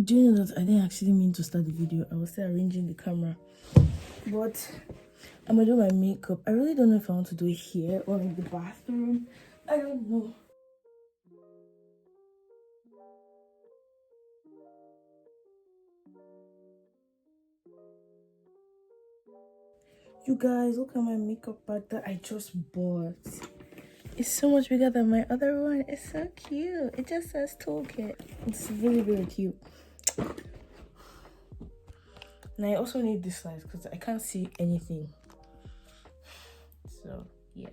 Do you know that I didn't actually mean to start the video? I was still arranging the camera. But I'm gonna do my makeup. I really don't know if I want to do it here or in the bathroom. I don't know. You guys, look at my makeup bag that I just bought. It's so much bigger than my other one. It's so cute. It just says toolkit. It's really, really cute. And I also need this light because I can't see anything. So yeah.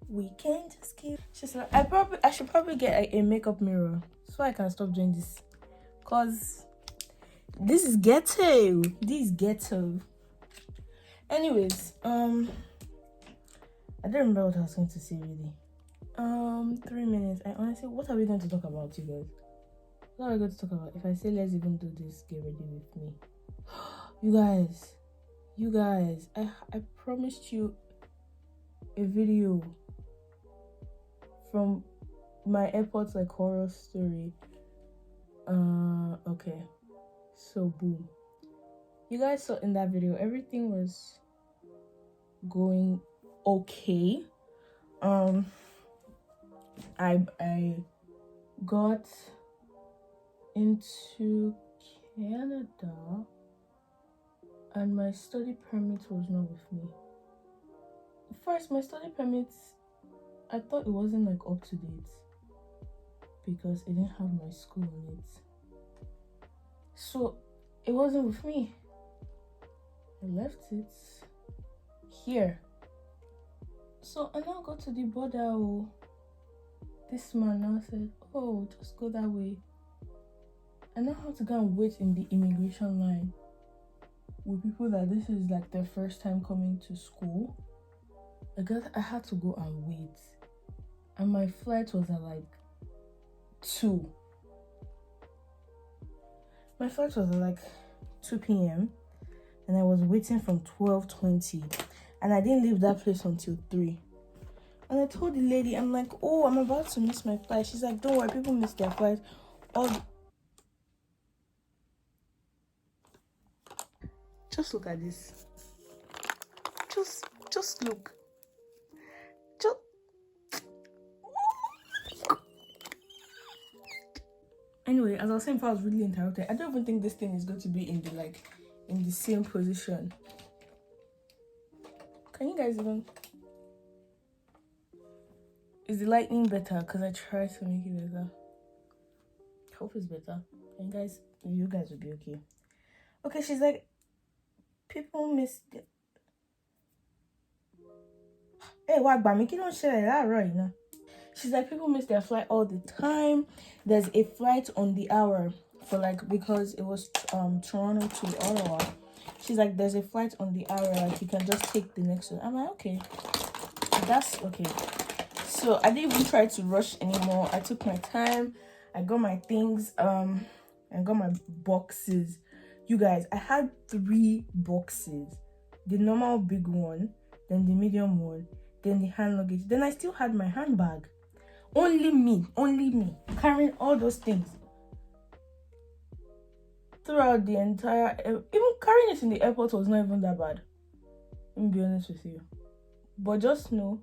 We can just keep. She's like, I should probably get a makeup mirror so I can stop doing this. Cause this is ghetto. This is ghetto. Anyways, I don't remember what I was going to say really. 3 minutes. I honestly, what are we going to talk about, you guys? What are we going to talk about? If I say let's even do this, get ready with me. You guys, I promised you a video from my airport like horror story. Okay. So boom. You guys saw in that video everything was going okay. I got into Canada and my study permit was not with me. First, my study permit, I thought it wasn't like up to date because it didn't have my school on it. So it wasn't with me. I left it here. So I now got to the border. This man now said, oh, just go that way. I now have to go and wait in the immigration line with people that this is like their first time coming to school. I had to go and wait. And my flight was at like 2. My flight was at like 2 p.m. and I was waiting from 12:20. And I didn't leave that place until 3. And I told the lady, I'm like, oh, I'm about to miss my flight. She's like, don't worry, people miss their flight. Just look at this. Just look. Just. Anyway, as I was saying, if I was really interrupted, I don't even think this thing is going to be in the same position. Can you guys even? Is the lighting better? Because I tried to make it better. Hope it's better. And you guys will be okay. Okay, she's like, people miss. Hey, what about me? You don't share that right now. She's like, people miss their flight all the time. There's a flight on the hour for like, because it was Toronto to Ottawa. She's like, there's a flight on the hour, like you can just take the next one. I'm like, okay, that's okay. So I didn't even try to rush anymore. I took my time. I got my things. I got my boxes. You guys, I had 3 boxes. The normal big one, then the medium one, then the hand luggage. Then I still had my handbag. Only me, carrying all those things. Throughout the entire, even carrying it in the airport was not even that bad. Let me be honest with you. But just know,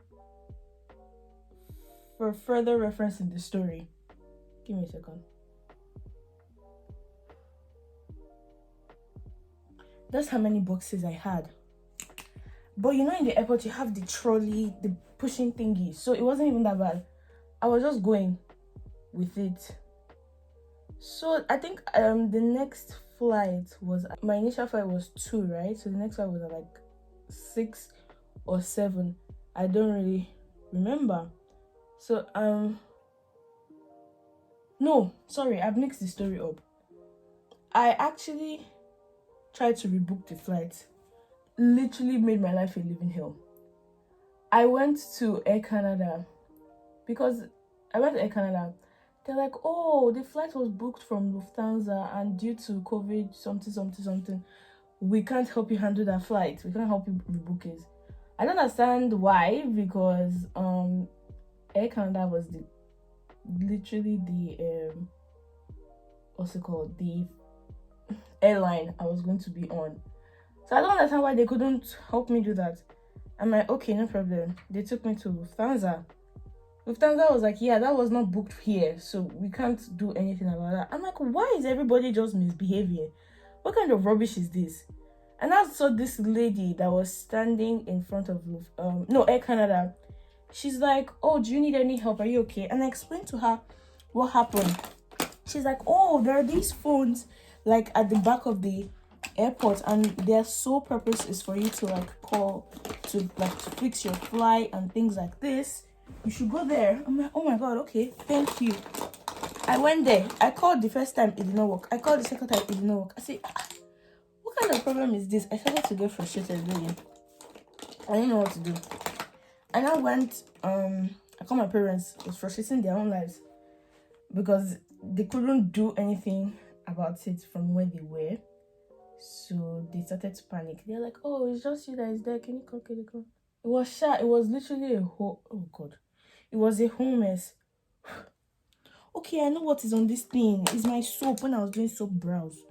for further reference in the story, give me a second. That's how many boxes I had. But you know, in the airport, you have the trolley, the pushing thingy. So it wasn't even that bad. I was just going with it. So I think the next flight was, my initial flight was 2, right? So the next flight was at like 6 or 7. I don't really remember. So no, sorry, I've mixed the story up. I actually tried to rebook the flight. Literally made my life a living hell. I went to Air Canada because I went to Air Canada. They're like, oh, the flight was booked from Lufthansa and due to COVID something, we can't help you handle that flight. We can't help you rebook it. I don't understand why, because Air Canada was literally the what's it called, the airline I was going to be on. So I don't understand why they couldn't help me do that. I'm like, okay, no problem. They took me to Lufthansa. Lufthansa was like, yeah, that was not booked here, so we can't do anything about that. I'm like, why is everybody just misbehaving? What kind of rubbish is this? And I saw this lady that was standing in front of Air Canada. She's like, oh, do you need any help? Are you okay? And I explained to her what happened. She's like, oh, there are these phones like at the back of the airport, and their sole purpose is for you to like call to like to fix your flight and things like this. You should go there. I'm like, oh my god, okay, thank you. I went there. I called the first time, it did not work. I called the second time, it did not work. I said, what kind of problem is this? I started to get frustrated, really. I didn't know what to do. And I went, I called my parents. It was frustrating their own lives because they couldn't do anything about it from where they were. So they started to panic. They're like, oh, it's just you that is there. Can you come? Can you come? It was shy. It was literally a whole, oh god. It was a whole mess. Okay, I know what is on this thing. It's my soap when I was doing soap brows.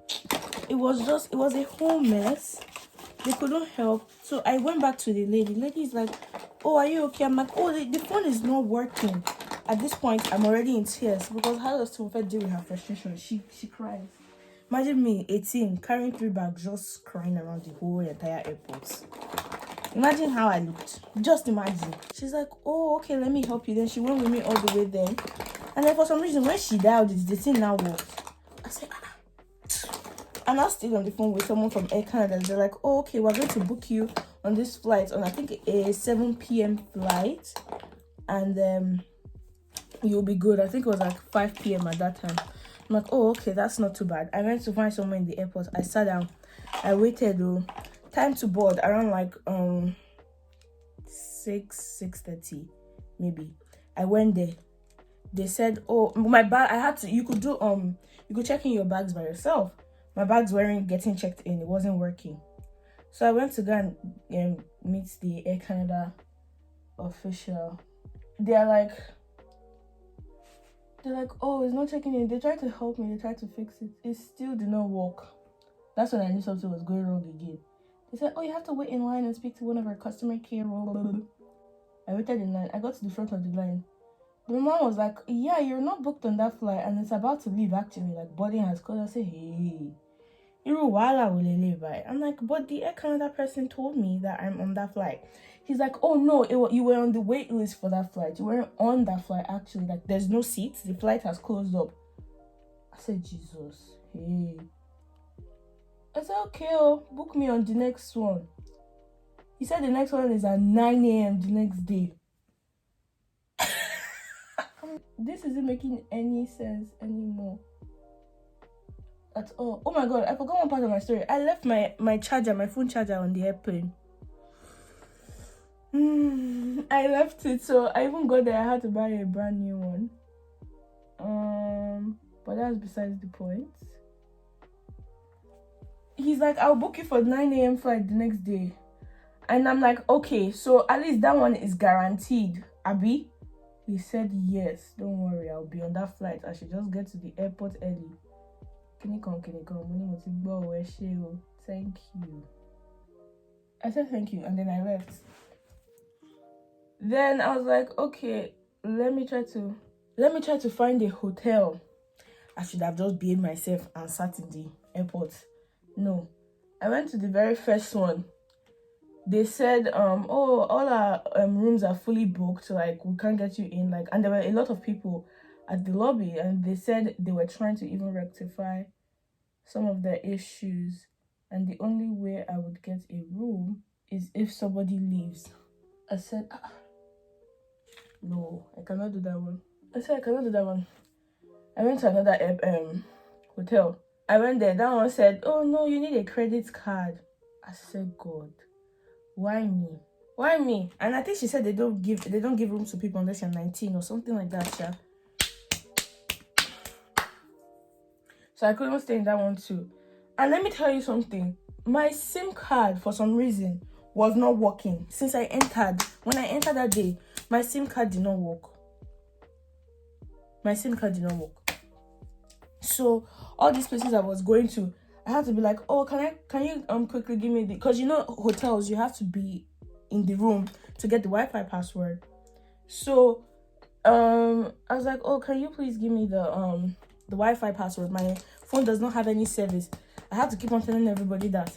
It was a whole mess. They couldn't help. So I went back to the lady. The lady is like, oh, are you okay? I'm like, oh, the phone is not working. At this point, I'm already in tears because how does Timothy deal with her frustration? She cries. Imagine me, 18, carrying 3 bags, just crying around the whole entire airport. Imagine how I looked. Just imagine. She's like, oh, okay, let me help you. Then she went with me all the way there. And then for some reason, when she dialed it, the thing now worked. I said, and I was still on the phone with someone from Air Canada. They're like, oh, okay, we're going to book you on this flight, on I think a 7 p.m. flight. And you'll be good. I think it was like 5 p.m. at that time. I'm like, oh, okay, that's not too bad. I went to find somewhere in the airport. I sat down. I waited. Time to board around like 6:30 maybe. I went there. They said, oh, my bag, I had to, you could check in your bags by yourself. My bags weren't getting checked in. It wasn't working. So I went to go and meet the Air Canada official. They're like, oh, it's not checking in. They tried to help me. They tried to fix it. It still did not work. That's when I knew something was going wrong again. They said, oh, you have to wait in line and speak to one of our customer care. I waited in line. I got to the front of the line. The mom was like, yeah, you're not booked on that flight and it's about to leave actually. Like, boarding has called. I said, hey, I'm like, but the Air Canada person told me that I'm on that flight. He's like, oh no, you were on the wait list for that flight. You weren't on that flight actually. Like, there's no seats. The flight has closed up. I said, Jesus, hey. I said, okay, book me on the next one. He said the next one is at 9 a.m. the next day. This isn't making any sense anymore at all. Oh my god, I forgot one part of my story. I left my charger, my phone charger on the airplane. I left it, so I even got there. I had to buy a brand new one. But that's besides the point. He's like, I'll book you for 9 a.m. flight the next day. And I'm like, okay, so at least that one is guaranteed, Abby. He said, yes, don't worry, I'll be on that flight. I should just get to the airport early. Can you come? Thank you. I said thank you, and then I left. Then I was like, okay, let me try to find a hotel. I should have just behaved myself and sat in the airport. No. I went to the very first one. They said, oh, all our rooms are fully booked, so like we can't get you in. Like, and there were a lot of people at the lobby, and they said they were trying to even rectify some of the issues, and the only way I would get a room is if somebody leaves. I said, no, I cannot do that one. I went to another hotel. I went there. That one said, oh no, you need a credit card. I said, God, why me? Why me? And I think she said they don't give room to people unless you're 19 or something like that, yeah. So I couldn't stay in that one too. And let me tell you something. My SIM card, for some reason, was not working. Since I entered, when I entered that day, my SIM card did not work. So all these places I was going to, I had to be like, oh, can you quickly give me the, because you know hotels you have to be in the room to get the Wi-Fi password. So I was like, oh, can you please give me the Wi-Fi password? My phone does not have any service. I had to keep on telling everybody that.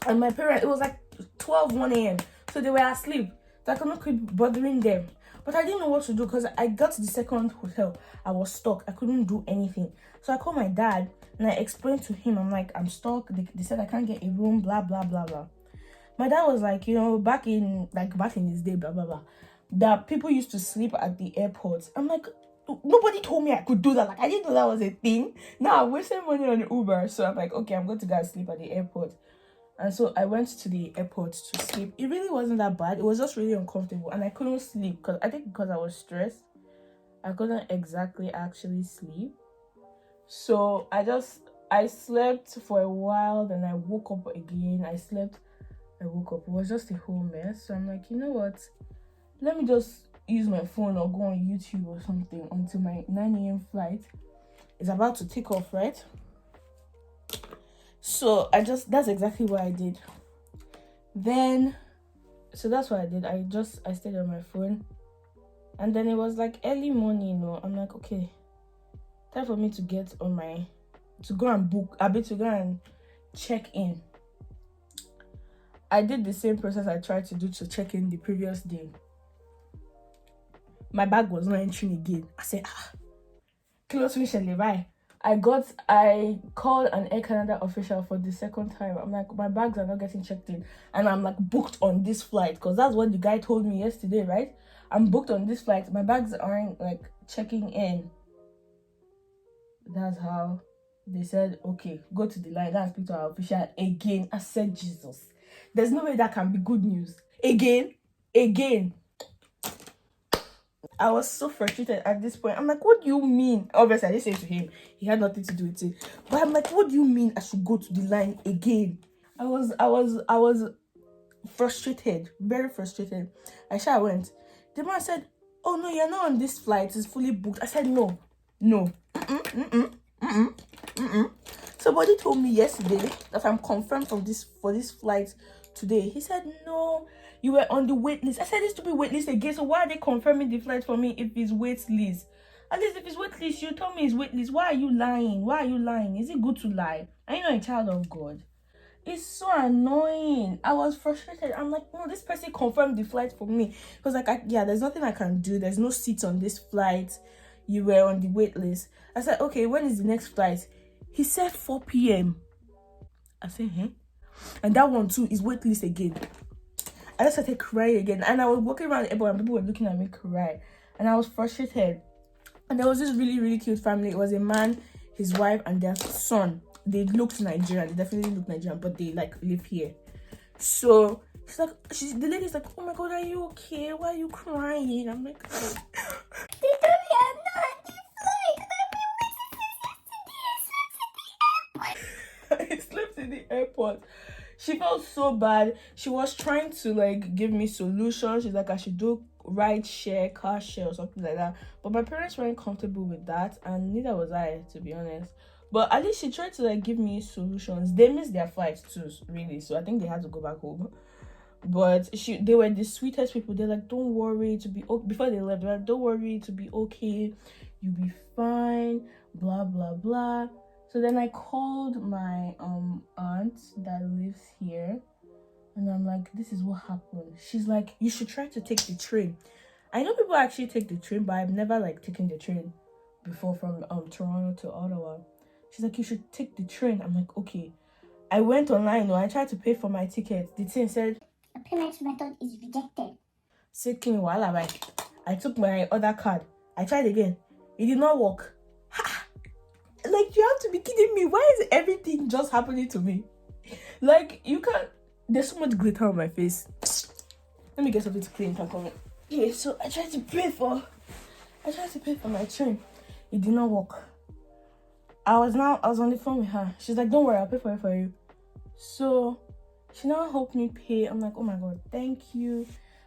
And my parents, it was like 1 a.m. So they were asleep. So I could not keep bothering them. But I didn't know what to do because I got to the second hotel. I was stuck. I couldn't do anything. So I called my dad and I explained to him, I'm like, I'm stuck. They said I can't get a room, blah, blah, blah, blah. My dad was like, you know, back in his day, blah, blah, blah, that people used to sleep at the airport. I'm like, nobody told me I could do that. Like, I didn't know that was a thing. Now I'm wasting money on Uber. So I'm like, okay, I'm going to go and sleep at the airport. And so I went to the airport to sleep. It really wasn't that bad. It was just really uncomfortable. And I couldn't sleep because I was stressed. I couldn't exactly actually sleep. So I slept for a while. Then I woke up again. I woke up. It was just a whole mess. So I'm like, you know what? Let me just use my phone or go on YouTube or something until my 9 a.m. flight is about to take off, right? So that's exactly what I did. Then, so that's what I did. I stayed on my phone. And then it was like early morning, you know. I'm like, okay, time for me to get on to go and book, to go and check in. I did the same process I tried to do to check in the previous day. My bag was not entering again. I said, close me, bye. I called an Air Canada official for the second time. I'm like, my bags are not getting checked in. And I'm like booked on this flight because that's what the guy told me yesterday, right? I'm booked on this flight. My bags aren't like checking in. That's how they said, okay, go to the line and speak to our official again. I said, Jesus, there's no way that can be good news. Again. I was so frustrated at this point. I'm like, what do you mean? Obviously, I didn't say it to him. He had nothing to do with it. But I'm like, what do you mean I should go to the line again? I was frustrated, very frustrated. I went. The man said, oh no, you're not on this flight. It's fully booked. I said, no. Somebody told me yesterday that I'm confirmed for this flight today. He said, no, you were on the wait list. I said, this to be wait list again. So why are they confirming the flight for me if it's wait list? At least if it's wait list, you told me it's wait list. Why are you lying? Is it good to lie? Are you not a child of God? It's so annoying. I was frustrated. I'm like, no, this person confirmed the flight for me. Because like, there's nothing I can do. There's no seats on this flight. You were on the wait list. I said, okay, when is the next flight? He said 4 p.m. I said, And that one too is wait list again. I just started crying again. And I was walking around the airport and people were looking at me cry. And I was frustrated. And there was this really, really cute family. It was a man, his wife, and their son. They looked Nigerian. They definitely look Nigerian, but they like live here. So she's like, the lady's like, oh my God, are you okay? Why are you crying? I'm like, they told me I'm not on the flight. I slept in the airport. She felt so bad. She was trying to like give me solutions. She's like, I should do ride share, car share, or something like that. But my parents weren't comfortable with that, and neither was I, to be honest. But at least she tried to like give me solutions. They missed their flight too, really. So I think they had to go back home. But they were the sweetest people. They're like, don't worry, to be okay. Before they left, they're like, don't worry, to be okay. You'll be fine. Blah blah blah. So then I called my aunt that lives here, and I'm like, this is what happened. She's like, you should try to take the train. I know people actually take the train, but I've never like taken the train before from Toronto to Ottawa. She's like, you should take the train. I'm like, okay. I went online. I tried to pay for my ticket. The thing said, a payment method is rejected. Second, I took my other card. I tried again. It did not work. Like, you have to be kidding me. Why is everything just happening to me? Like, you can't. There's so much glitter on my face. Let me get something to clean. Yeah, so I tried to pay for my train. It did not work. I was on the phone with her. She's like, don't worry, I'll pay for it for you. So she now helped me pay. I'm like, oh my God, thank you,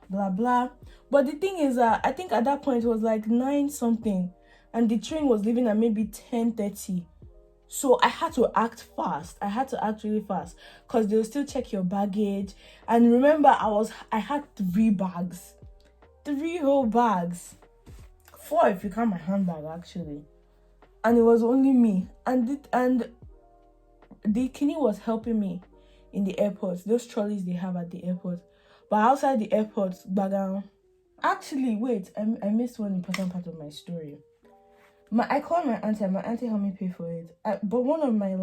blah blah. But the thing is that I think at that point it was like 9 something. and the train was leaving at maybe 10:30. So I had to act fast. I had to act really fast because they'll still check your baggage. And remember, I had 3 bags, 3 whole bags, 4 if you count my handbag actually. And it was only me. And the Kenny was helping me in the airport. Those trolleys they have at the airport. But outside the airport, bagang. Actually, wait, I missed one important part of my story. I called my auntie, and my auntie helped me pay for it. But one of my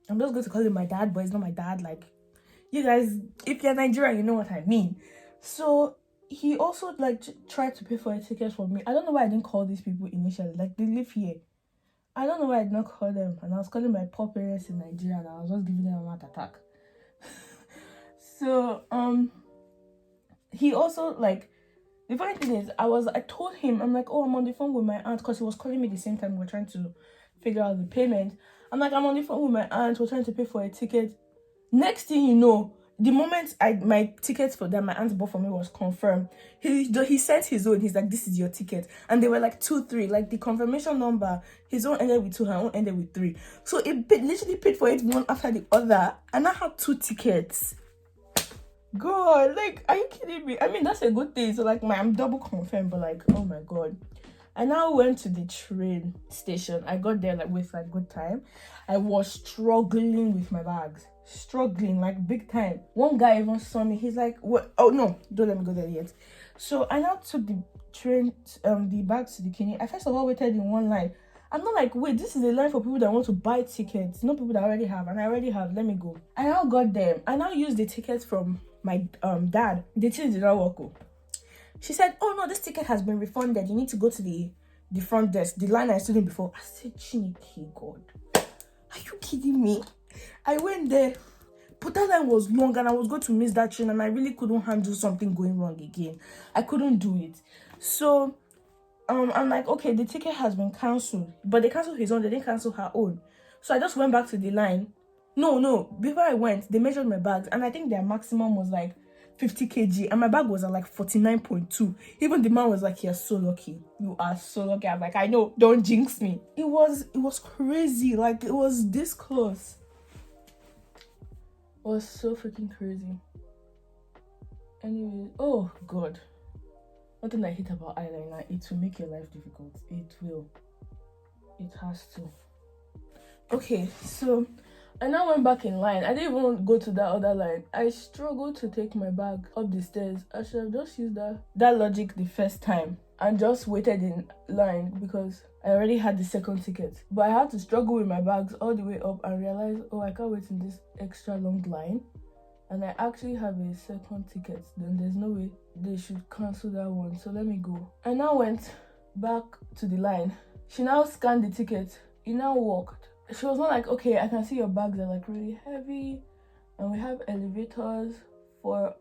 I'm just going to call him my dad, but it's not my dad. Like, you guys, if you're Nigerian, you know what I mean. So he also tried to pay for a ticket for me. I don't know why I didn't call these people initially. Like, they live here. I don't know why I did not call them. And I was calling my poor parents in Nigeria, and I was just giving them a heart attack. So he also the funny thing is I told him, I'm like, oh, I'm on the phone with my aunt, because he was calling me the same time we're trying to figure out the payment. I'm like, I'm on the phone with my aunt, we're trying to pay for a ticket. Next thing you know, the moment my ticket for that my aunt bought for me was confirmed, he sent his own. He's like, this is your ticket. And they were like 2, 3, like the confirmation number, his own ended with 2, her own ended with 3. So it literally paid for it one after the other, and I had 2 tickets. God, are you kidding me? I mean, that's a good thing. So I'm double confirmed, but oh my God. I now went to the train station. I got there with good time. I was struggling with my bags. Struggling big time. One guy even saw me. He's like, what? Oh no, don't let me go there yet. So I now took the train, the bags to the Kenny. I first of all waited in one line. I'm not like, wait, this is a line for people that want to buy tickets, not people that already have, and I already have, let me go. I now got them. I now used the tickets from my dad. The thing did not work. She said, oh no, this ticket has been refunded. You need to go to the front desk, the line I stood in before. I said, Chineke, God, are you kidding me? I went there, but that line was long and I was going to miss that train, and I really couldn't handle something going wrong again. I couldn't do it. So I'm like, okay, the ticket has been cancelled, but they cancelled his own, they didn't cancel her own. So I just went back to the line. No, before I went, they measured my bags, and I think their maximum was 50 kg, and my bag was at 49.2. Even the man was like, you're so lucky. You are so lucky. I'm like, I know, don't jinx me. It was crazy. It was this close. It was so freaking crazy. Anyway, oh God. One thing I hate about eyeliner, it will make your life difficult. It will. It has to. Okay, so I now went back in line. I didn't even go to that other line. I struggled to take my bag up the stairs. I should have just used that logic the first time and just waited in line, because I already had the second ticket. But I had to struggle with my bags all the way up and realize, oh, I can't wait in this extra long line. And I actually have a second ticket. Then there's no way they should cancel that one. So let me go. I now went back to the line. She now scanned the ticket. It now walked. She was not like, okay, I can see your bags are really heavy, and we have elevators for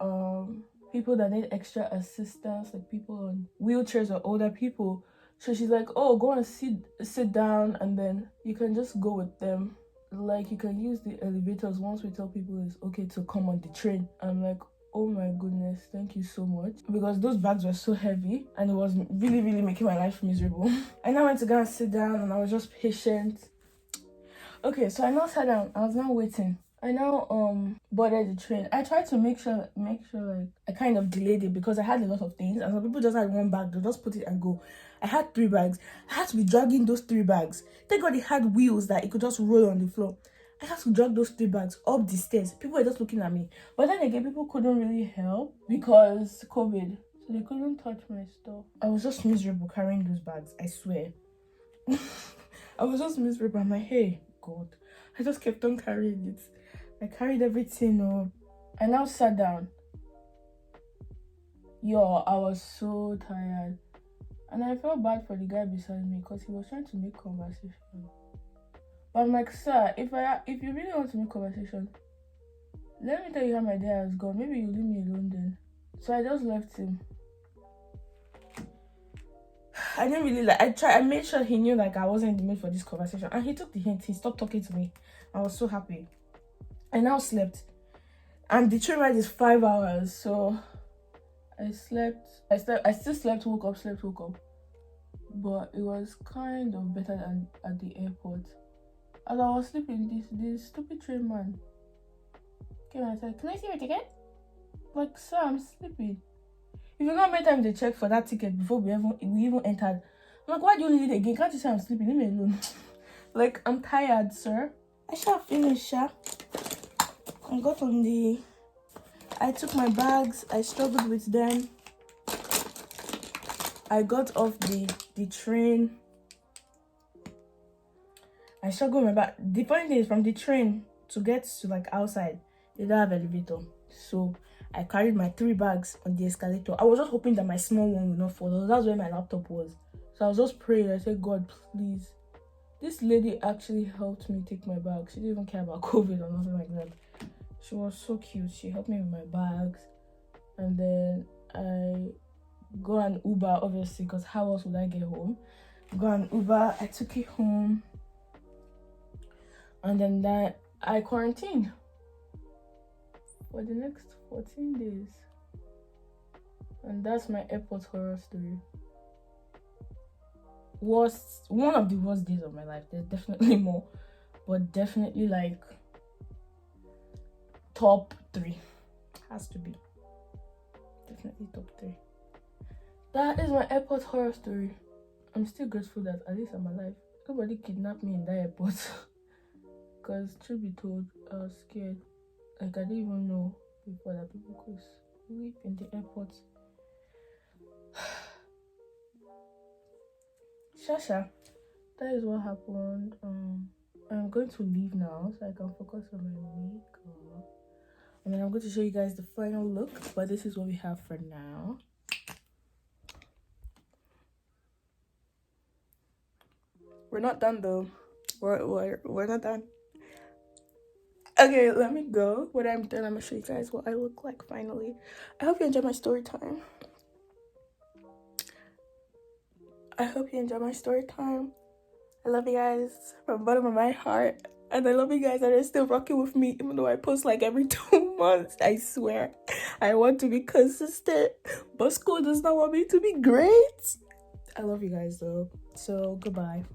people that need extra assistance, like people on wheelchairs or older people. So she's like, oh, go and sit down, and then you can just go with them. You can use the elevators once we tell people it's okay to come on the train. I'm like, oh my goodness, thank you so much, because those bags were so heavy and it was really, really making my life miserable. I now went to go and sit down, and I was just patient. Okay, so I now sat down. I was now waiting. I now boarded the train. I tried to make sure I kind of delayed it, because I had a lot of things, and some people just had one bag. They'll just put it and go. I had 3 bags. I had to be dragging those 3 bags. Thank God it had wheels that it could just roll on the floor. I had to drag those 3 bags up the stairs. People were just looking at me. But then again, people couldn't really help because COVID. So they couldn't touch my stuff. I was just miserable carrying those bags, I swear. I was just miserable. I'm like, hey, God. I just kept on carrying it. I carried everything. I now sat down. I was so tired. And I felt bad for the guy beside me, because he was trying to make conversation. But I'm like, sir, if you really want to make conversation, let me tell you how my day has gone. Maybe you leave me alone then. So I just left him. I didn't really I made sure he knew I wasn't in the mood for this conversation, and he took the hint. He stopped talking to me. I was so happy. I now slept, and the train ride is 5 hours, so I still slept, woke up. But it was kind of better than at the airport. As I was sleeping, this stupid train man came and said, "Can I see your ticket?" Like, sir, I'm sleeping. If you not make time to check for that ticket before we even entered, I'm like, why do you need it again? Can't you say I'm sleeping? Leave me alone. Like, I'm tired, sir. I shall finish, I got on I took my bags, I struggled with them. I got off the train. I struggled with my bag. The funny thing is, from the train to get to like outside, they don't have elevator. So I carried my 3 bags on the escalator. I was just hoping that my small one would not fall. That's where my laptop was. So I was just praying. I said, God, please. This lady actually helped me take my bag. She didn't even care about COVID or nothing like that. She was so cute. She helped me with my bags. And then I go and Uber, obviously, because how else would I get home? Go and Uber. I took it home. And then that I quarantined for the next 14 days. And that's my airport horror story. Was one of the worst days of my life. There's definitely more, but definitely like top 3 has to be. Definitely top 3. That is my airport horror story. I'm still grateful that at least I'm alive. Nobody kidnapped me in that airport. Because truth be told, I was scared. Like, I didn't even know before that people could sleep in the airport. Shasha, that is what happened. I'm going to leave now so I can focus on my makeup. And then I'm going to show you guys the final look, but this is what we have for now. We're not done though. We're not done. Okay, let me go. When I'm done, I'm gonna show you guys what I look like finally. I hope you enjoy my story time. I love you guys from the bottom of my heart. And I love you guys that are still rocking with me, even though I post like every 2 months. I swear. I want to be consistent, but school does not want me to be great. I love you guys though. So, goodbye.